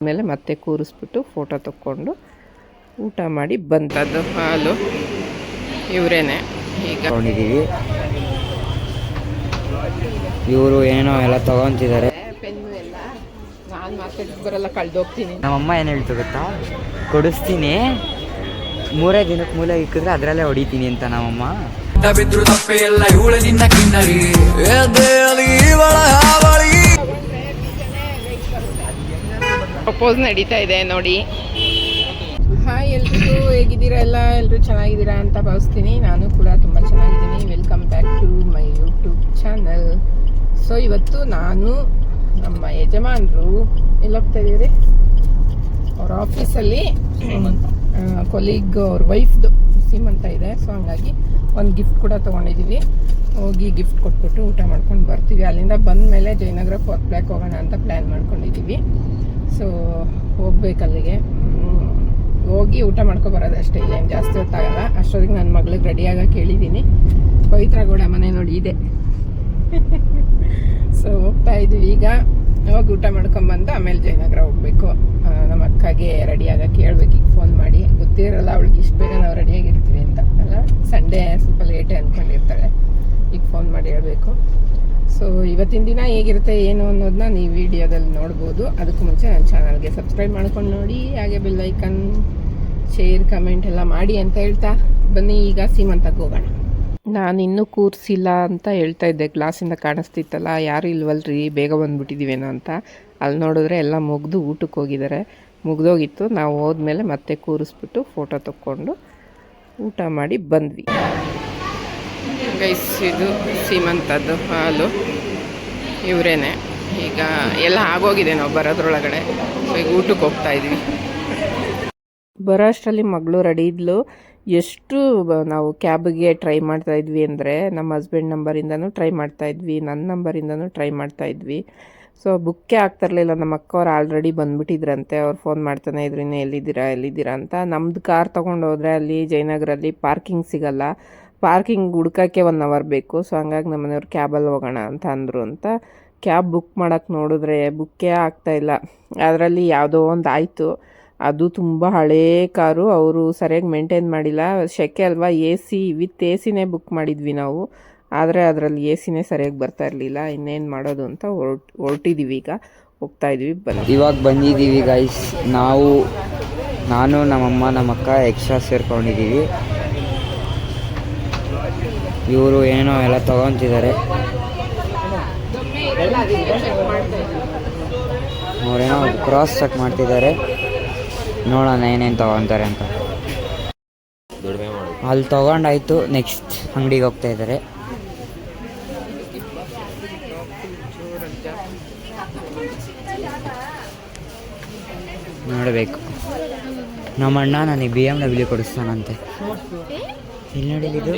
ಮೇಲೆ ಮತ್ತೆ ಕೂರಿಸ್ಬಿಟ್ಟು ಫೋಟೋ ತಕ್ಕೊಂಡು ಊಟ ಮಾಡಿ ಬಂತದ್ದು ಹಾಲು ಇವರೇನೆ ಈಗ ಇವರು ಏನೋ ಎಲ್ಲ ತಗೊಂತಿದ್ದಾರೆ. ಪೆನ್ನು ಎಲ್ಲ ನಾನು ಮಾರ್ಕೆಟ್ಗೆ ಬರಲ್ಲ, ಕಳ್ದೋಗ್ತೀನಿ. ನಮ್ಮಮ್ಮ ಏನು ಹೇಳ್ತು ಗೊತ್ತಾ, ಕೊಡಿಸ್ತೀನಿ 3 ದಿನಕ್ಕೆ ಮೂಲೆ ಇಕ್ಕಿದ್ರೆ ಅದರಲ್ಲೇ ಹೊಡಿತೀನಿ ಅಂತ ನಮ್ಮಮ್ಮ. ಬಿದ್ರು ತಪ್ಪೆ ಎಲ್ಲ ಇವಳು ನಿನ್ನ ಕಿನ್ನರಿ ಪ್ರಪೋಸ್ ನಡೀತಾ ಇದೆ ನೋಡಿ. ಹಾಯ್ ಎಲ್ರಿಗೂ, ಹೇಗಿದ್ದೀರಾ? ಎಲ್ಲರೂ ಚೆನ್ನಾಗಿದ್ದೀರಾ ಅಂತ ಭಾವಿಸ್ತೀನಿ. ನಾನು ಕೂಡ ತುಂಬ ಚೆನ್ನಾಗಿದ್ದೀನಿ. Welcome back to my YouTube channel. So ಇವತ್ತು ನಾನು ನಮ್ಮ ಯಜಮಾನರು ಎಲ್ಲೋಗ್ತಾ ಇದ್ದೀರಿ, ಅವ್ರ ಆಫೀಸಲ್ಲಿ ಕೊಲೀಗ್ ಅವ್ರ ವೈಫ್ದು ಸೀಮಂತ ಇದೆ. ಸೊ ಹಂಗಾಗಿ ಒಂದು ಗಿಫ್ಟ್ ಕೂಡ ತೊಗೊಂಡಿದ್ದೀವಿ. ಹೋಗಿ ಗಿಫ್ಟ್ ಕೊಟ್ಬಿಟ್ಟು ಊಟ ಮಾಡ್ಕೊಂಡು ಬರ್ತೀವಿ. ಅಲ್ಲಿಂದ ಬಂದ ಮೇಲೆ ಜಯನಗರ ಫೋರ್ತ್ ಬ್ಲಾಕ್ ಹೋಗೋಣ ಅಂತ ಪ್ಲ್ಯಾನ್ ಮಾಡ್ಕೊಂಡಿದ್ದೀವಿ. ಸೊ ಹೋಗ್ಬೇಕಲ್ಲಿಗೆ, ಹೋಗಿ ಊಟ ಮಾಡ್ಕೊಬರೋದು ಅಷ್ಟೇ, ಇಲ್ಲೇನು ಜಾಸ್ತಿ ಹೊತ್ತಾಗಲ್ಲ. ಅಷ್ಟೊತ್ತಿಗೆ ನನ್ನ ಮಗಳಿಗೆ ರೆಡಿಯಾಗಕ್ಕೆ ಹೇಳಿದ್ದೀನಿ. ಪವಿತ್ರಗೌಡ ಮನೆ ನೋಡಿ ಇದೆ. ಸೊ ಹೋಗ್ತಾ ಇದ್ದೀವಿ ಈಗ. ಹೋಗಿ ಊಟ ಮಾಡ್ಕೊಂಬಂದು ಆಮೇಲೆ ಜಯನಗರ ಹೋಗಬೇಕು. ನಮ್ಮ ಅಕ್ಕಗೆ ರೆಡಿಯಾಗಕ್ಕೆ ಹೇಳ್ಬೇಕು, ಈಗ ಫೋನ್ ಮಾಡಿ. ಗೊತ್ತಿರಲ್ಲ ಅವಳಿಗೆ ಇಷ್ಟು ಬೇಗ ನಾವು ರೆಡಿಯಾಗಿರ್ತೀವಿ ಅಂತ ಅಲ್ಲ. ಸಂಡೇ ಸ್ವಲ್ಪ ಲೇಟೇ ಅಂದ್ಕೊಂಡಿರ್ತಾಳೆ. ಈಗ ಫೋನ್ ಮಾಡಿ ಹೇಳಬೇಕು. ಸೊ ಇವತ್ತಿನ ದಿನ ಹೇಗಿರುತ್ತೆ ಏನು ಅನ್ನೋದನ್ನ ನೀವು ವಿಡಿಯೋದಲ್ಲಿ ನೋಡ್ಬೋದು. ಅದಕ್ಕೂ ಮುಂಚೆ ನನ್ನ ಚಾನಲ್ಗೆ ಸಬ್ಸ್ಕ್ರೈಬ್ ಮಾಡ್ಕೊಂಡು ನೋಡಿ, ಹಾಗೆ ಬೆಲ್ ಐಕನ್, ಶೇರ್, ಕಮೆಂಟ್ ಎಲ್ಲ ಮಾಡಿ ಅಂತ ಹೇಳ್ತಾ ಬನ್ನಿ ಈಗ ಸೀಮಂತಕ್ಕೆ ಹೋಗೋಣ. ನಾನು ಇನ್ನೂ ಕೂರಿಸಿಲ್ಲ ಅಂತ ಹೇಳ್ತಾ ಇದ್ದೆ, ಗ್ಲಾಸಿಂದ ಕಾಣಿಸ್ತಿತ್ತಲ್ಲ, ಯಾರು ಇಲ್ವಲ್ರಿ, ಬೇಗ ಬಂದುಬಿಟ್ಟಿದ್ದೀವೇನೋ ಅಂತ. ಅಲ್ಲಿ ನೋಡಿದ್ರೆ ಎಲ್ಲ ಮುಗಿದು ಊಟಕ್ಕೆ ಹೋಗಿದ್ದಾರೆ. ಮುಗ್ದೋಗಿತ್ತು. ನಾವು ಹೋದ್ಮೇಲೆ ಮತ್ತೆ ಕೂರಿಸ್ಬಿಟ್ಟು ಫೋಟೋ ತಕ್ಕೊಂಡು ಊಟ ಮಾಡಿ ಬಂದ್ವಿ. ಗೈಸ್, ಇದು ಸೀಮಂತದ್ದು ಹಾಲು ಇವರೇನೆ. ಈಗ ಎಲ್ಲ ಆಗೋಗಿದೆ, ನಾವು ಬರೋದ್ರೊಳಗಡೆ. ಸೊ ಈಗ ಊಟಕ್ಕೆ ಹೋಗ್ತಾ ಇದ್ವಿ. ಬರೋ ಅಷ್ಟರಲ್ಲಿ ಮಗಳು ರೆಡಿ ಇದ್ಲು. ಎಷ್ಟು ನಾವು ಕ್ಯಾಬ್ಗೆ ಟ್ರೈ ಮಾಡ್ತಾಯಿದ್ವಿ ಅಂದರೆ, ನಮ್ಮ ಹಸ್ಬೆಂಡ್ ನಂಬರಿಂದನೂ ಟ್ರೈ ಮಾಡ್ತಾಯಿದ್ವಿ, ನನ್ನ ನಂಬರಿಂದನೂ ಟ್ರೈ ಮಾಡ್ತಾಯಿದ್ವಿ. ಸೊ ಬುಕ್ಕೇ ಆಗ್ತಿರ್ಲಿಲ್ಲ. ನಮ್ಮ ಅಕ್ಕವ್ರು ಆಲ್ರೆಡಿ ಬಂದುಬಿಟ್ಟಿದ್ರಂತೆ. ಅವ್ರು ಫೋನ್ ಮಾಡ್ತಾನೆ ಇದ್ರು, ಇನ್ನೂ ಎಲ್ಲಿದ್ದೀರಾ ಅಂತ. ನಮ್ಮದು ಕಾರ್ ತೊಗೊಂಡು ಹೋದರೆ ಅಲ್ಲಿ ಜಯನಗರಲ್ಲಿ ಪಾರ್ಕಿಂಗ್ ಸಿಗಲ್ಲ. ಪಾರ್ಕಿಂಗ್ ಹುಡ್ಕೋಕ್ಕೆ 1 ಅವರ್ ಬೇಕು. ಸೊ ಹಂಗಾಗಿ ನಮ್ಮ ಮನೆಯವ್ರು ಕ್ಯಾಬಲ್ಲಿ ಹೋಗೋಣ ಅಂತ ಅಂದರು ಅಂತ ಕ್ಯಾಬ್ ಬುಕ್ ಮಾಡೋಕ್ಕೆ ನೋಡಿದ್ರೆ ಬುಕ್ಕೇ ಆಗ್ತಾಯಿಲ್ಲ. ಅದರಲ್ಲಿ ಯಾವುದೋ ಒಂದು ಆಯಿತು. ಅದು ತುಂಬ ಹಳೇ ಕಾರು, ಅವರು ಸರಿಯಾಗಿ ಮೇಂಟೈನ್ ಮಾಡಿಲ್ಲ. ಸೆಕೆ ಅಲ್ವಾ, ವಿತ್ ಎ ಸಿನೇ ಬುಕ್ ಮಾಡಿದ್ವಿ ನಾವು. ಆದರೆ ಅದರಲ್ಲಿ ಎ ಸಿನೇ ಸರಿಯಾಗಿ ಬರ್ತಾ ಇರಲಿಲ್ಲ. ಇನ್ನೇನು ಮಾಡೋದು ಅಂತ ಹೊರಟಿದ್ದೀವಿ. ಈಗ ಹೋಗ್ತಾಯಿದ್ವಿ. ಇವಾಗ ಬಂದಿದ್ದೀವಿ ಗೈಸ್. ನಾನು ನಮ್ಮಮ್ಮ ನಮ್ಮ ಅಕ್ಕ ಎಕ್ಸ್ಟ್ರಾ ಸೇರ್ಕೊಂಡಿದ್ದೀವಿ. ಇವರು ಏನೋ ಎಲ್ಲ ತಗೊತಿದ್ದಾರೆ. ಅವರೇನೋ ಕ್ರಾಸ್ ಚೆಕ್ ಮಾಡ್ತಿದ್ದಾರೆ. ನೋಡೋಣ ಏನೇನು ತಗೊತಾರೆ ಅಂತ. ಅಲ್ಲಿ ತಗೊಂಡಾಯ್ತು, ನೆಕ್ಸ್ಟ್ ಅಂಗಡಿಗೆ ಹೋಗ್ತಾ ಇದ್ದಾರೆ. ನೋಡಬೇಕು. ನಮ್ಮಣ್ಣ ನನಗೆ BMW ಕೊಡಿಸ್ತಾನಂತೆ. ಇಲ್ಲಿ ನೋಡಿದ್ದು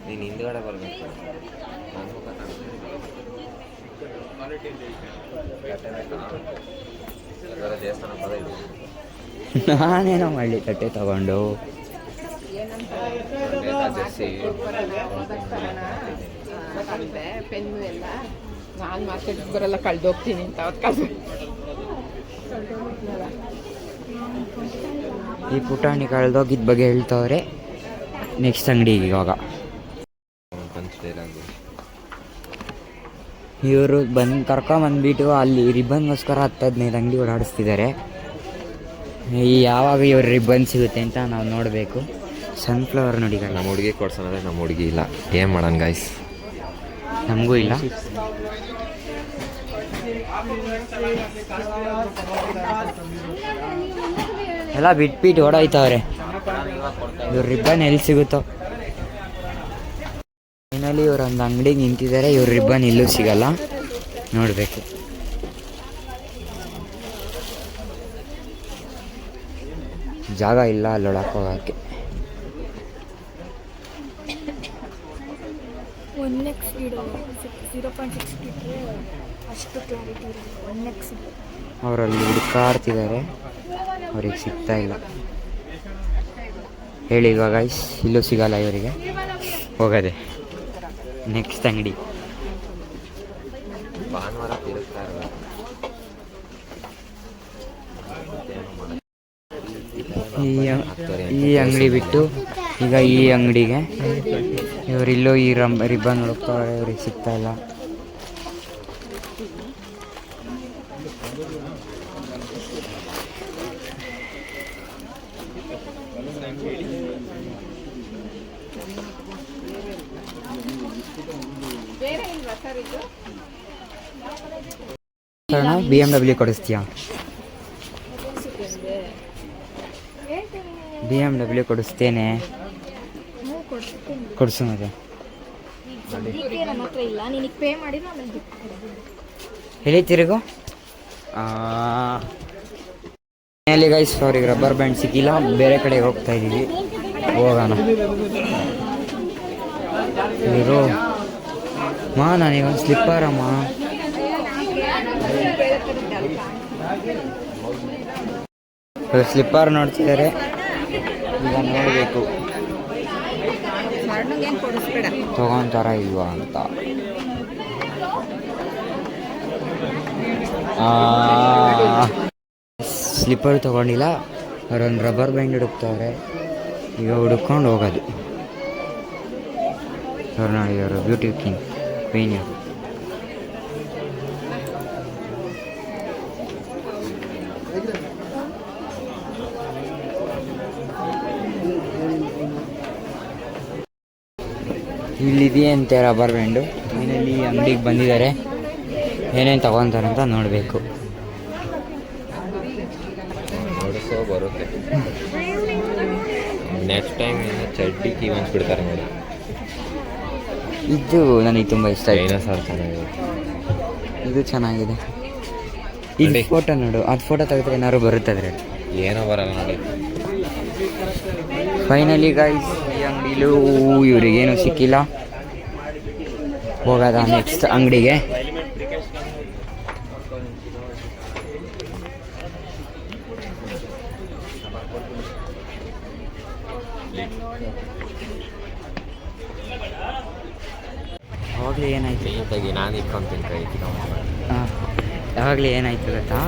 ನೀನು ಹಿಂದ್ಗಡೆ ಬರಬೇಕು. ದೇವಸ್ಥಾನ ಪದ ಇದೆ. ನಾನೇನೋ ಮಾಡಲಿ ತಟ್ಟೆ ತಗೊಂಡು ಜರ್ಸಿ ಪೆನ್ನು ಎಲ್ಲ ನಾನು ಮಾರ್ಕೆಟ್ಗೆ ಬರಲ್ಲ, ಕಳ್ದೋಗ್ತೀನಿ ಅಂತ. ಈ ಪುಟಾಣಿ ಕಳೆದೋಗಿದ್ದ ಬಗ್ಗೆ ಹೇಳ್ತವ್ರೆ. ನೆಕ್ಸ್ಟ್ ಅಂಗಡಿಗೆ ಇವಾಗ ಇವರು ಕರ್ಕೊಂಬಂದ್ಬಿಟ್ಟು ಅಲ್ಲಿ ರಿಬ್ಬನ್ಗೋಸ್ಕರ 10-15 ಅಂಗಡಿ ಓಡಾಡಿಸ್ತಿದ್ದಾರೆ. ಯಾವಾಗ ಇವ್ರ ರಿಬ್ಬನ್ ಸಿಗುತ್ತೆ ಅಂತ ನಾವು ನೋಡಬೇಕು. ಸನ್ಫ್ಲವರ್ ನೋಡಿ ಗಾಯ್ಸ್. ನಮ್ಮ ಹುಡುಗಿ ಕೊಡ್ಸೋದ್ರೆ ನಮ್ಮ ಹುಡುಗಿ ಇಲ್ಲ, ಏನು ಮಾಡೋಣ ಗಾಯ್ಸ್. ನಮಗೂ ಇಲ್ಲ. ಎಲ್ಲ ಬಿಟ್ಬಿಟ್ಟು ಓಡಾಯ್ತವ್ರೆ. ಇವ್ರ ರಿಬ್ಬನ್ ಎಲ್ಲಿ ಸಿಗುತ್ತೋ. ಫೈನಲಿ ಇವ್ರು ಒಂದು ಅಂಗಡಿಗೆ ನಿಂತಿದ್ದಾರೆ. ಇವ್ರ ರಿಬ್ಬನ್ ಎಲ್ಲೂ ಸಿಗಲ್ಲ, ನೋಡಬೇಕು. ಜಾಗ ಇಲ್ಲ ಅಲ್ಲೊಳಕ್ಕೆ ಹೋಗೋಕ್ಕೆ. 1x 0.6 ಅಷ್ಟು ಕ್ಲಾರಿಟಿ ಇರಲ್ಲ. ಒನ್ನೆಕ್ಸ್ ಅವರಲ್ಲಿ ಹುಡುಕಾಡ್ತಿದ್ದಾರೆ, ಅವ್ರಿಗೆ ಸಿಗ್ತಾ ಇಲ್ಲ. ಹೇಳಿ ಇವಾಗ ಇಲ್ಲೂ ಸಿಗಲ್ಲ ಇವರಿಗೆ, ಹೋಗದೆ ನೆಕ್ಸ್ಟ್ ಅಂಗಡಿ. ಭಾನುವಾರ ತಿರುಗ್ತಾ ಇರಲ್ಲ. ಈ ಅಂಗಡಿ ಬಿಟ್ಟು ಈಗ ಈ ಅಂಗಡಿಗೆ ಇವರಿಲ್ಲೋ ಈ ರಿಬ್ಬನ್ ಹುಡುಕ್ತವ್ರೆ, ಇವ್ರಿಗೆ ಸಿಗ್ತಾ ಇಲ್ಲ. BMW ಕೊಡಿಸ್ತೀಯಾ? BMW ಕೊಡಿಸ್ತೇನೆ, ಕೊಡಿಸು ಮತ್ತೆ. ಸದ್ಯಕ್ಕೆ ನನ್ನ ಹತ್ರ ಇಲ್ಲ, ನಿನಗೆ ಪೇ ಮಾಡಿದ್ರೆ ಆಮೇಲೆ ಗಿಫ್ಟ್ ಕೊಡ್ತೀನಿ. ಹೇಳಿ ತಿರುಗು. ಮನೆಯಲ್ಲಿ ಗೈಸ್ ಅವ್ರಿಗೆ ರಬ್ಬರ್ ಬ್ಯಾಂಡ್ ಸಿಕ್ಕಿಲ್ಲ, ಬೇರೆ ಕಡೆಗೆ ಹೋಗ್ತಾ ಇದ್ದೀವಿ, ಹೋಗೋಣ. ಇವರು ನನಗೊಂದು ಸ್ಲಿಪ್ಪರ್ ಅಮ್ಮ. ಸ್ಲಿಪ್ಪರ್ ನೋಡ್ತಿದ್ದಾರೆ, ಈಗ ನೋಡಬೇಕು ತಗೊಂತಾರ ಇಲ್ವಾ ಅಂತ. ಸ್ಲಿಪ್ಪರ್ ತಗೊಂಡಿಲ್ಲ, ಅವರೊಂದು ರಬ್ಬರ್ ಬ್ಯಾಂಡ್ ಹುಡುಕ್ತವ್ರೆ, ಈಗ ಹುಡುಕೊಂಡು ಹೋಗೋದು. ಅವ್ರು ನೋಡಿ, ಅವರು ಬ್ಯೂಟಿ ಕ್ವೀನ್ ಇವರು. ಇಲ್ಲಿದೆಯಂತೆ ರಬ್ಬರ್ ಬ್ಯಾಂಡು. ಮನೇಲಿ ಅಂಗಡಿಗೆ ಬಂದಿದ್ದಾರೆ, ಏನೇನು ತಗೊತಾರೆ ಅಂತ ನೋಡಬೇಕು. ನೋಡಿಸೋ ಬರುತ್ತೆ. ನೆಕ್ಸ್ಟ್ ಟೈಮ್ ಚಡ್ಡಿ ಕೀ ಬಿಡ್ತಾರೆ ನೋಡಿ. ಇದು ನನಗೆ ತುಂಬ ಇಷ್ಟ ಆಯಿತು. ಏನೋ ಸರ್ ಚೆನ್ನಾಗಿದೆ, ಇದು ಚೆನ್ನಾಗಿದೆ. ಇದು ಫೋಟೋ ನೋಡು, ಅದು ಫೋಟೋ ತೆಗೆದ್ರೆ ಏನಾದ್ರು ಬರುತ್ತೆ ಅದ್ರಲ್ಲಿ. ಏನೋ ಬರಲ್ಲ ನೋಡಿ. ಫೈನಲಿ ಗೈಸ್ ಈ ಅಂಗಡಿಲೂ ಇವ್ರಿಗೇನು ಸಿಕ್ಕಿಲ್ಲ, ಹೋಗೋದ ನೆಕ್ಸ್ಟ್ ಅಂಗಡಿಗೆ. ಯಾವಾಗಲೇ ಏನಾಯ್ತು ಜೊತೆಗೆ ನಾನು ಇಟ್ಕೊಂತೀನಿ ಕೈ ಯಾವಾಗಲೇ ಏನಾಯ್ತು ಗೊತ್ತಾ,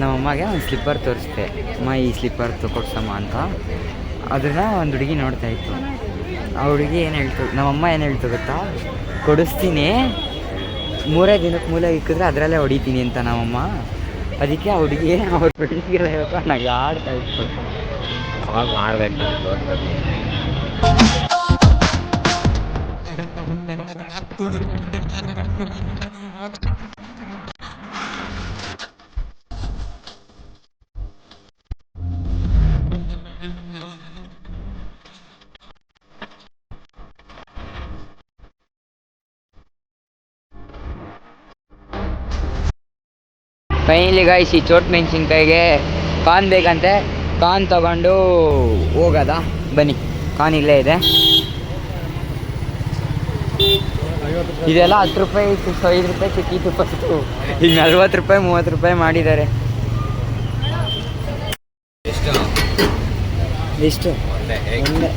ನಮ್ಮಮ್ಮಗೆ ಒಂದು ಸ್ಲಿಪ್ಪರ್ ತೋರಿಸ್ದೆ, ಅಮ್ಮ ಈ ಸ್ಲಿಪ್ಪರ್ ಕೊಡ್ಸಮ್ಮ ಅಂತ. ಅದನ್ನ ಒಂದು ಹುಡುಗಿ ನೋಡ್ತಾ ಇತ್ತು. ಆ ಹುಡುಗಿ ಏನು ಹೇಳ್ತು, ನಮ್ಮಮ್ಮ ಏನು ಹೇಳ್ತು ಗೊತ್ತಾ, ಕೊಡಿಸ್ತೀನಿ, 3 ದಿನಕ್ಕೆ ಮೂಲೆ ಇಕ್ಕಿದ್ರೆ ಅದರಲ್ಲೇ ಹೊಡಿತೀನಿ ಅಂತ ನಮ್ಮಮ್ಮ. ಅದಕ್ಕೆ ಆ ಹುಡುಗಿ ಅವ್ರ ಹುಡುಗಿಗೆ ನನಗೆ ಆಡ್ತಾ ಇತ್ತು. ಅವಾಗ ಮಾಡ್ಬೇಕು. ಫೈನಲಿ ಗಾಯ್ಸ್ ಈ ಚೋಟ್ ಮೆಣಸಿನ್ಕಾಯಿಗೆ ಕಾನ್ ಬೇಕಂತೆ, ಕಾನ್ ತಗೊಂಡು ಹೋಗೋದ. ಬನ್ನಿ, ಕಾನ್ ಇಲ್ಲೇ ಇದೆ. ಇದೆಲ್ಲ 10 ರೂಪಾಯಿ ಇತ್ತು, 5 ರೂಪಾಯಿ ಸಿಕ್ಕಿತ್ತು ಫಸ್ಟು, ಈಗ 40 ರೂಪಾಯಿ 30 ರೂಪಾಯಿ ಮಾಡಿದ್ದಾರೆ. ಎಷ್ಟು? ಒಂದೇ.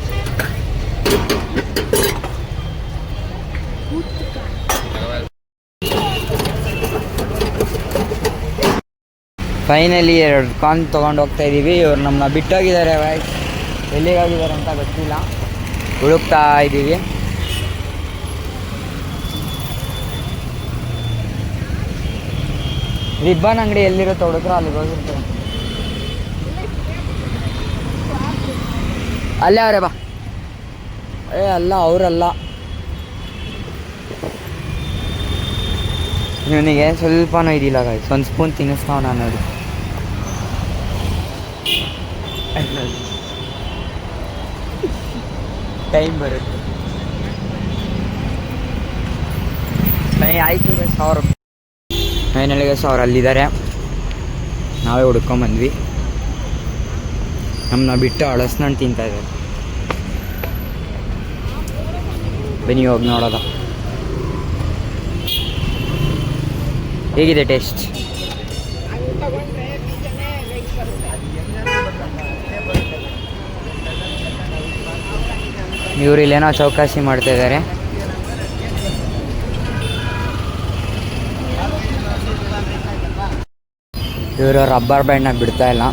ಫೈನಲಿ 2 ಕಾನ್ ತೊಗೊಂಡು ಹೋಗ್ತಾ ಇದ್ದೀವಿ. ಇವ್ರು ನಮ್ಮನ್ನ ಬಿಟ್ಟೋಗಿದ್ದಾರೆ, ಎಲ್ಲಿಗೋಗಿದ್ದಾರೆ ಅಂತ ಗೊತ್ತಿಲ್ಲ, ಹುಡುಕ್ತಾ ಇದ್ದೀವಿ. ರಿಬ್ಬನ್ ಅಂಗಡಿ ಎಲ್ಲಿರುತ್ತೆ ಹುಡುಕ್ರು ಅಲ್ಲಿಗೆ ಹೋಗಿರ್ತಾರೆ. ಅಲ್ಲೇ ಅವರೇ ಬಾ. ಅಲ್ಲ ಅವರಲ್ಲ, ಇವನಿಗೆ ಸ್ವಲ್ಪನೂ ಇದಿಲ್ಲ ಗಾಯ್ಸ್, ಒಂದು ಸ್ಪೂನ್ ತಿನ್ನಿಸ್ತಾವ ನಾನು ನೋಡಿ. ಟೈಮ್ ಬರುತ್ತೆ. ಆಯಿತು ಗೈಸ್, 1000 ಫೈನಲಿ ಗೈಸ್ ಅವ್ರು ಅಲ್ಲಿದ್ದಾರೆ, ನಾವೇ ಹುಡ್ಕೊಂಬಂದ್ವಿ. ನಮ್ಮನ್ನ ಬಿಟ್ಟು ಹಳಸ್ನಣ್ಣು ತಿಂತಾ ಇದ್ದಾರೆ. ಬನ್ನಿ ಹೋಗಿ ನೋಡೋದ. ಹೇಗಿದೆ ಟೇಸ್ಟ್? ಅದು ತಗೊಂಡ್ರೆ ಬೀಜನೇ ವೆಯ್ಟ್ ಬರುತ್ತೆ. ಇವ್ರು ಇಲ್ಲೇನೋ ಚೌಕಾಸಿ ಮಾಡ್ತಾ ಇದ್ದಾರೆ. ಇವರು ರಬ್ಬರ್ ಬ್ಯಾಂಡ್ನ ಬಿಡ್ತಾ ಇಲ್ಲ.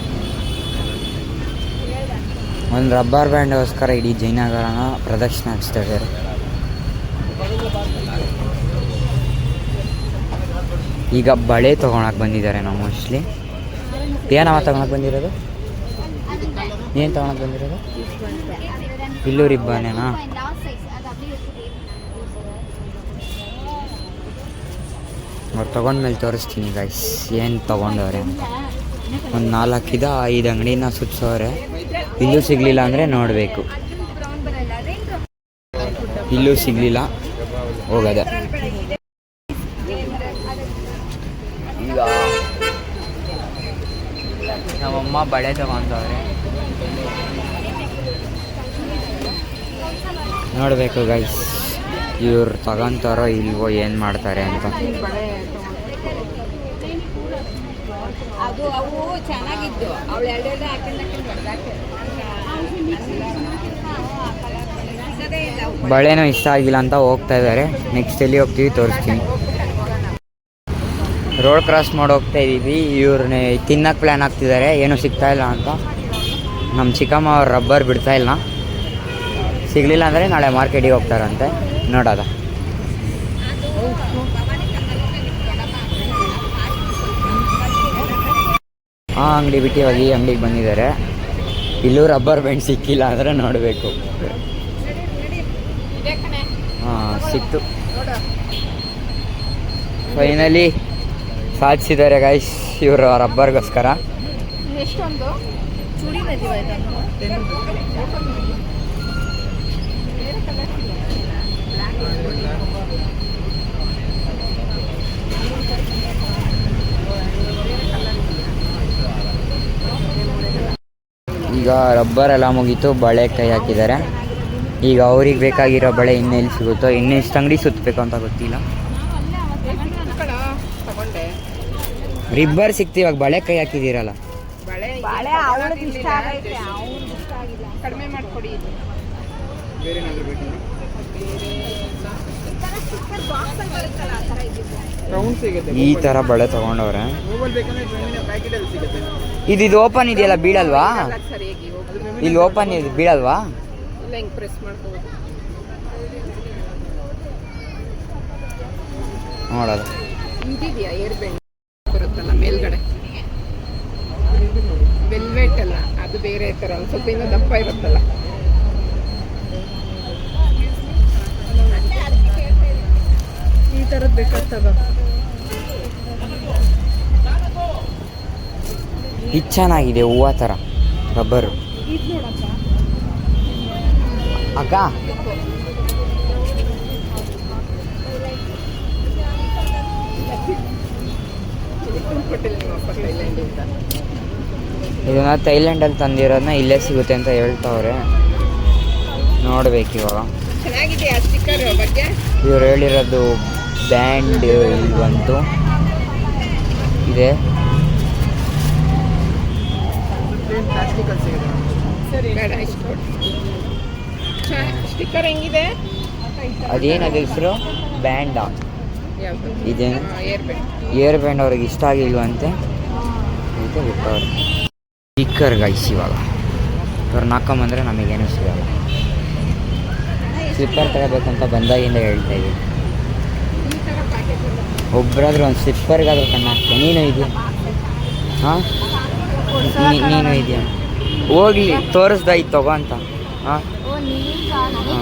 ಒಂದು ರಬ್ಬರ್ ಬ್ಯಾಂಡ್ಗೋಸ್ಕರ ಇಡೀ ಜಯನಗರನ ಪ್ರದಕ್ಷಿಣೆ ಹಾಕ್ಸ್ತಾ ಇದ್ದಾರೆ. ಈಗ ಬಳೆ ತೊಗೊಳಕ್ಕೆ ಬಂದಿದ್ದಾರೆ ನಾವು ಮೋಸ್ಟ್ಲಿ. ಏನವ ತೊಗೊಳಕ್ಕೆ ಬಂದಿರೋದು? ಏನು ತೊಗೊಳಕ್ಕೆ ಬಂದಿರೋದು? ಇಲ್ಲೂ ರಿಬ್ಬನೇನಾ? ಅವ್ರು ತೊಗೊಂಡ್ಮೇಲೆ ತೋರಿಸ್ತೀನಿ ಗೈಸ್ ಏನು ತೊಗೊಂಡವ್ರೆ ಅಂತ. ಒಂದು 4-5 ಅಂಗಡಿನ ಸುತ್ತಿಸೋರೆ. ಇಲ್ಲೂ ಸಿಗಲಿಲ್ಲ ಅಂದರೆ ನೋಡಬೇಕು. ಇಲ್ಲೂ ಸಿಗಲಿಲ್ಲ, ಹೋಗೋದೆ. ಈಗ ನಮ್ಮಮ್ಮ ಬಳೆ ತಗೊಂತವ್ರೆ, ನೋಡಬೇಕು ಗೈಸ್ ಇವ್ರು ತಗೊಂತಾರೋ ಇಲ್ವೋ, ಏನು ಮಾಡ್ತಾರೆ ಅಂತ. ಅದು ಅವು ಚೆನ್ನಾಗಿದ್ದು ಅವಳು ಎರಡೆರಡು ಹಾಕಿಂದ ಬಳೆನೂ ಇಷ್ಟ ಆಗಿಲ್ಲ ಅಂತ ಹೋಗ್ತಾ ಇದ್ದಾರೆ. ನೆಕ್ಸ್ಟ್ ಎಲ್ಲಿ ಹೋಗ್ತೀವಿ ತೋರಿಸ್ತೀನಿ. ರೋಡ್ ಕ್ರಾಸ್ ಮಾಡಿ ಹೋಗ್ತಾ ಇದ್ದೀವಿ. ಇವ್ರನ್ನ ತಿನ್ನಕ್ಕೆ ಪ್ಲ್ಯಾನ್ ಆಗ್ತಿದ್ದಾರೆ, ಏನೂ ಸಿಗ್ತಾಯಿಲ್ಲ ಅಂತ. ನಮ್ಮ ಚಿಕ್ಕಮ್ಮ ಅವ್ರು ರಬ್ಬರ್ ಬಿಡ್ತಾ ಇಲ್ಲ. ಸಿಗಲಿಲ್ಲ ಅಂದರೆ ನಾಳೆ ಮಾರ್ಕೆಟಿಗೆ ಹೋಗ್ತಾರಂತೆ, ನೋಡೋದ. ಆ ಅಂಗಡಿ ಬಿಟ್ಟು ಇವಾಗ ಈ ಅಂಗಡಿಗೆ ಬಂದಿದ್ದಾರೆ. ಇಲ್ಲೂ ರಬ್ಬರ್ ಬ್ಯಾಂಡ್ ಸಿಕ್ಕಿಲ್ಲ ಅಂದರೆ ನೋಡಬೇಕು. ಹಾಂ, ಸಿಕ್ತು. ಫೈನಲಿ ಸಾಧಿಸಿದ್ದಾರೆ ಗೈಸ್ ಇವರು ರಬ್ಬರ್ಗೋಸ್ಕರ. ಎಷ್ಟೊಂದು ಚೂಡಿ ಈಗ ರಬ್ಬರ್ ಎಲ್ಲ ಮುಗೀತು, ಬಳೆ ಕೈ ಹಾಕಿದ್ದಾರೆ. ಈಗ ಅವ್ರಿಗೆ ಬೇಕಾಗಿರೋ ಬಳೆ ಇನ್ನೆಲ್ಲಿ ಸಿಗುತ್ತೋ, ಇನ್ನೆಷ್ಟು ಅಂಗಡಿ ಸುತ್ತಬೇಕು ಅಂತ ಗೊತ್ತಿಲ್ಲ. ತಗೊಂಡೆ ರಿಬ್ಬರ್ ಸಿಕ್ತು, ಇವಾಗ ಬಳೆ ಕೈ ಹಾಕಿದ್ದೀರಲ್ಲ. ಬಳೆ ಕಡಿಮೆ ಮಾಡಿಕೊಡಿ. ಈ ಥರ ಬಳೆ ತೊಗೊಂಡವ್ರೆ. ಇದು ಓಪನ್ ಇದೆಯಲ್ಲ, ಬೀಳಲ್ವಾ? ಇಲ್ಲಿ ಓಪನ್ ಇದೆ, ಬೀಳಲ್ವಾ? ಇಲ್ಲ, ಹಿಂಗೆ ಪ್ರೆಸ್ ಮಾಡ್ಕೋಬೋದು. ನೋಡೋದು ಇದಿದೆಯಾ ಏರ್ ಬೆಂಡ್ ಬರುತ್ತಲ್ಲ ಮೇಲ್ಗಡೆ, ವೆಲ್ವೆಟ್ ಅಲ್ಲ ಅದು ಬೇರೆ ಥರ, ಒಂದು ಸ್ವಲ್ಪ ಇನ್ನೂ ದಪ್ಪ ಇರುತ್ತಲ್ಲ. ಈ ಥರದ್ದು ಬೇಕಾಗ್ತದ. ಇದು ಚೆನ್ನಾಗಿದೆ, ಹೂವು ಥರ ರಬ್ಬರು. ಅಕ್ಕ ಇದನ್ನ ಥೈಲ್ಯಾಂಡಲ್ಲಿ ತಂದಿರೋದನ್ನ ಇಲ್ಲೇ ಸಿಗುತ್ತೆ ಅಂತ ಹೇಳ್ತಾವ್ರೆ, ನೋಡ್ಬೇಕು ಇವಾಗ. ಚೆನ್ನಾಗಿದೆಯಾ ಸ್ಟಿಕ್ಕರ್ ಬಗ್ಗೆ? ಇವ್ರು ಹೇಳಿರೋದು ಬ್ಯಾಂಡ್ ಇಲ್ಲಿ ಬಂತು ಇದೆ. ಬೇಡ, ಇಷ್ಟು ಸ್ಟಿಕ್ಕರ್ ಹೆಂಗಿದೆ? ಅದೇನದು ಹೆಸರು? ಬ್ಯಾಂಡಾ? ಯಾವುದು? ಇದೇನು ಏರ್ ಬೆಂಡ್. ಏರ್ ಬ್ಯಾಂಡ್ ಅವ್ರಿಗೆ ಇಷ್ಟ ಆಗಿಲ್ವಂತೆ, ಅದಕ್ಕೆ ಬಿಟ್ಟವ್ರು. ಸ್ಟಿಕ್ಕರ್ ಗೈಸ್ ಇವಾಗ ಇವ್ರನ್ನ ಹಾಕೊಂಬಂದರೆ ನಮಗೇನು ಸಿಗಲ್ಲ. ಸ್ಲಿಪ್ಪರ್ ತಗೋಬೇಕಂತ ಬಂದಾಗಿಂದ ಹೇಳ್ತಾ ಇದ್ದೀವಿ. ಒಬ್ಬರಾದ್ರೂ ಒಂದು ಸ್ಲಿಪ್ಪರ್ಗಾದ್ರೂ ಕಣ್ಣು ಹಾಕ್ತೀನಿ. ನೀನು ಇದೆಯಾ? ಹಾಂ, ನೀನು ಇದೆಯಾ? ಹೋಗ್ಲಿ, ತೋರಿಸ್ದ ಇದು ತಗೋ ಅಂತ. ಹಾಂ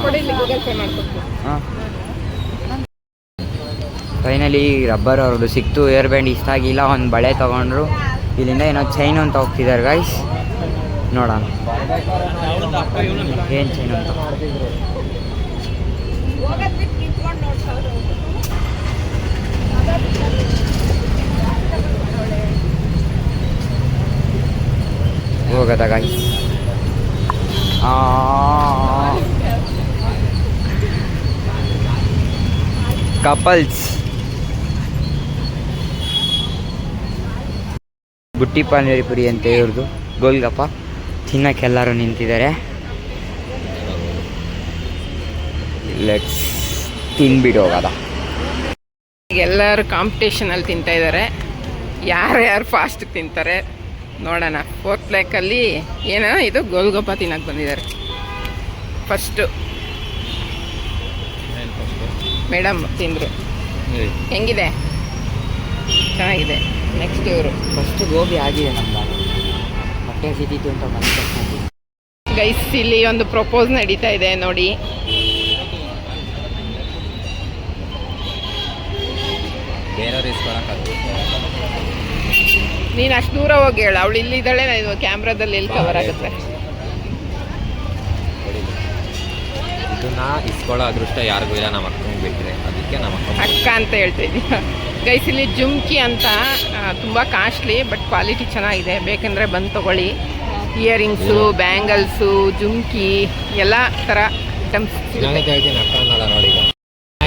ಕೊಡಿ, ಗೂಗಲ್ ಪೇ ಮಾಡ್ಕೊಡ್ತೀನಿ. ಹಾಂ, ಫೈನಲಿ ರಬ್ಬರ್ ಅವ್ರದ್ದು ಸಿಕ್ತು. ಏರ್ ಬ್ಯಾಂಡ್ ಇಷ್ಟ ಆಗಿಲ್ಲ, ಒಂದು ಬಳೆ ತೊಗೊಂಡ್ರು. ಇಲ್ಲಿಂದ ಏನೋ ಚೈನು ಅಂತ ಹೋಗ್ತಿದ್ದಾರೆ ಗೈಸ್, ನೋಡೋಣ ಏನು ಚೈನು ಅಂತ. ಹೋಗದ ಗೈಸ್. ಕಪಲ್ಸ್ ಬುಟ್ಟಿ ಪಾನಿಪುರಿ ಅಂತ ಇವ್ರದ್ದು ಗೋಲ್ಗಪ್ಪ ತಿನ್ನಕ್ಕೆ ಎಲ್ಲರೂ ನಿಂತಿದ್ದಾರೆ. ಲೆಟ್ಸ್ ತಿನ್ಬಿಟ್ಟು ಹೋಗೋದ. ಎಲ್ಲರೂ ಕಾಂಪಿಟೇಷನಲ್ಲಿ ತಿಂತಾ ಇದ್ದಾರೆ. ಯಾರ್ಯಾರು ಫಾಸ್ಟ್ ತಿಂತಾರೆ ನೋಡೋಣ. 4th ಬ್ಲಾಕಲ್ಲಿ ಏನೋ ಇದು ಗೋಲ್ಗಪ್ಪ ತಿನ್ನಕ್ಕೆ ಬಂದಿದ್ದಾರೆ. ಫಸ್ಟು ಮೇಡಮ್ ತಿಂದರು. ಹೆಂಗಿದೆ? ಚೆನ್ನಾಗಿದೆ. ನೆಕ್ಸ್ಟ್ ಇವರು ಫಸ್ಟ್ ಗೋಬಿ ಆಗಿದೆ ನಮ್ದು. ಹೊಟ್ಟೆ ಸಿದ್ದಿತ್ತು ಅಂತ ಬಂದು ಗೈಸ್ ಇಲ್ಲಿ ಒಂದು ಪ್ರಪೋಸ್ ನಡೀತಾ ಇದೆ ನೋಡಿ. ಬೇರೆಯವ್ರು ಇಸ್ಕೊಳಕ್ಕಾಗ್ತದೆ. ನೀನು ಅಷ್ಟು ದೂರ ಹೋಗಿ ಹೇಳು. ಅವಳು ಇಲ್ಲಿದ್ದಾಳೆ, ನಾನು ಕ್ಯಾಮ್ರಾದಲ್ಲಿ ಎಲ್ಲಿ ಕವರ್ ಆಗುತ್ತೆ. ಇದನ್ನ ಇಸ್ಕೊಳ್ಳೋ ಅದೃಷ್ಟ ಯಾರಿಗೂ ಇಲ್ಲ, ನಮ್ಮ ಅಕ್ಕಂಗೆ ಬಿಟ್ಟರೆ. ಅದಕ್ಕೆ ನಮ್ಮ ಅಕ್ಕ ಅಂತ ಹೇಳ್ತಾ ಇದ್ದೀಯ. ಗೈಸ್ ಇಲ್ಲಿ ಜುಮ್ಕಿ ಅಂತ ತುಂಬ ಕಾಸ್ಟ್ಲಿ ಬಟ್ ಕ್ವಾಲಿಟಿ ಚೆನ್ನಾಗಿದೆ. ಬೇಕಂದರೆ ಬಂದು ತೊಗೊಳ್ಳಿ. ಇಯರಿಂಗ್ಸು, ಬ್ಯಾಂಗಲ್ಸು, ಜುಮ್ಕಿ ಎಲ್ಲ ಥರ ಐಟಮ್ಸ್ ನಾನು ಹೇಳ್ತೀನಿ ಅಕ್ಕ ಅನ್ನಲ್ಲ ನೋಡಿ.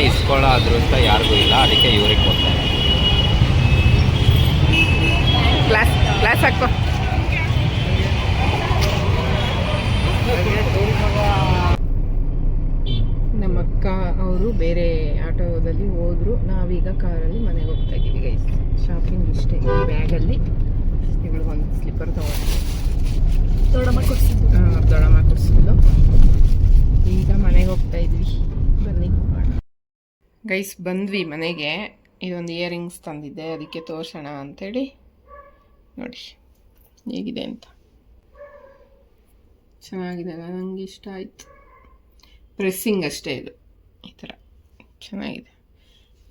ಇಸ್ಕೊಳ್ಳೋ ಅದೃಷ್ಟ ಯಾರಿಗೂ ಇಲ್ಲ, ಅದಕ್ಕೆ ಇವ್ರಿಗೆ ಕೊಡ್ತಾರೆ. ಕ್ಲಾಸ್ ಹಾಕೋ. ನಮ್ಮ ಅಕ್ಕ ಅವರು ಬೇರೆ ಆಟೋದಲ್ಲಿ ಹೋದ್ರು. ನಾವೀಗ ಕಾರಲ್ಲಿ ಮನೆಗೆ ಹೋಗ್ತಾ ಇದ್ದೀವಿ ಗೈಸ್. ಶಾಪಿಂಗ್ ಇಷ್ಟೇ. ಈ ಬ್ಯಾಗಲ್ಲಿ ಇವಳಿಗೊಂದು ಸ್ಲಿಪ್ಪರ್ ತೊಗೊಂಡು ದೊಡ್ಡಮ್ಮ ಕೊಡ್ಸಿದ್ದು. ದೊಡ್ಡಮ್ಮ ಕೊಡಿಸಿದ್ಲು. ಈಗ ಮನೆಗೆ ಹೋಗ್ತಾ ಇದ್ವಿ. ಬನ್ನಿ ಗೈಸ್, ಬಂದ್ವಿ ಮನೆಗೆ. ಇದೊಂದು ಇಯರಿಂಗ್ಸ್ ತಂದಿದ್ದೆ, ಅದಕ್ಕೆ ತೋರಿಸೋಣ ಅಂಥೇಳಿ. ನೋಡಿ ಹೇಗಿದೆ ಅಂತ. ಚೆನ್ನಾಗಿದೆ, ನನಗೆ ಇಷ್ಟ ಆಯಿತು. ಪ್ರೆಸ್ಸಿಂಗ್ ಅಷ್ಟೇ ಇದು, ಈ ಥರ ಚೆನ್ನಾಗಿದೆ.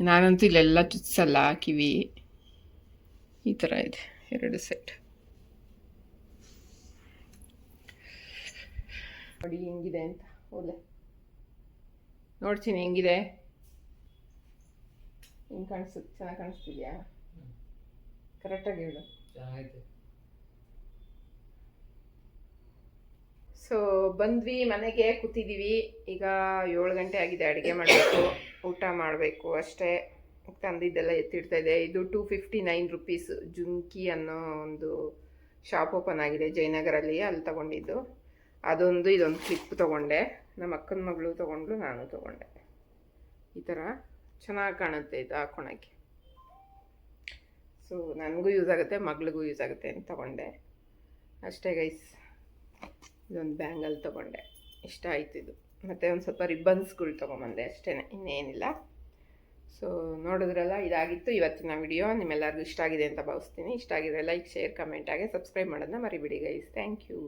ನಾನಂತೂ ಇಲ್ಲೆಲ್ಲ ಚುಚ್ಚಲ್ಲ, ಕಿವಿ ಈ ಥರ ಇದೆ. 2 ಸೆಟ್ ನೋಡಿ ಹೆಂಗಿದೆ ಅಂತ. ಒಳ್ಳೆ ನೋಡ್ತೀನಿ ಹೆಂಗಿದೆ. ಹೆಂಗೆ ಕಾಣಿಸುತ್ತೆ? ಚೆನ್ನಾಗಿ ಕಾಣಿಸ್ತಿದ್ಯಾ? ಕರೆಕ್ಟಾಗಿ ಹೇಳು. ಸೊ ಬಂದ್ವಿ ಮನೆಗೆ, ಕೂತಿದ್ದೀವಿ. ಈಗ 7 ಗಂಟೆ ಆಗಿದೆ. ಅಡುಗೆ ಮಾಡಬೇಕು, ಊಟ ಮಾಡಬೇಕು ಅಷ್ಟೇ. ತಂದಿದ್ದೆಲ್ಲ ಎತ್ತಿಡ್ತಾ ಇದೆ. ಇದು 259 ರುಪೀಸ್ ಜುಮ್ಕಿ ಅನ್ನೋ ಒಂದು ಶಾಪ್ ಓಪನ್ ಆಗಿದೆ ಜಯನಗರಲ್ಲಿ, ಅಲ್ಲಿ ತೊಗೊಂಡಿದ್ದು. ಅದೊಂದು ಇದೊಂದು ಕ್ಲಿಪ್ ತೊಗೊಂಡೆ. ನಮ್ಮ ಅಕ್ಕನ ಮಗಳು ತೊಗೊಂಡ್ಲು, ನಾನು ತೊಗೊಂಡೆ. ಈ ಥರ ಚೆನ್ನಾಗಿ ಕಾಣುತ್ತೆ ಇದು ಹಾಕ್ಕೊಳಕ್ಕೆ. ಸೊ ನನಗೂ ಯೂಸ್ ಆಗುತ್ತೆ, ಮಗಳಿಗೂ ಯೂಸ್ ಆಗುತ್ತೆ ಅಂತ ತೊಗೊಂಡೆ ಅಷ್ಟೇ ಗೈಸ್. ಇದೊಂದು ಬ್ಯಾಂಗಲ್ ತೊಗೊಂಡೆ, ಇಷ್ಟ ಆಯ್ತು ಇದು. ಮತ್ತು ಒಂದು ಸ್ವಲ್ಪ ರಿಬ್ಬನ್ಸ್ಗಳು ತೊಗೊಂಬಂದೆ ಅಷ್ಟೇ, ಇನ್ನೇನಿಲ್ಲ. ಸೊ ನೋಡಿದ್ರಲ್ಲ, ಇದಾಗಿತ್ತು ಇವತ್ತಿನ ವಿಡಿಯೋ. ನಿಮ್ಮೆಲ್ಲರಿಗೂ ಇಷ್ಟ ಆಗಿದೆ ಅಂತ ಭಾವಿಸ್ತೀನಿ. ಇಷ್ಟ ಆಗಿದ್ರೆ ಲೈಕ್, ಶೇರ್, ಕಮೆಂಟ್ ಹಾಗೆ ಸಬ್ಸ್ಕ್ರೈಬ್ ಮಾಡೋದನ್ನ ಮರಿಬಿಡಿ ಗೈಸ್. Thank you.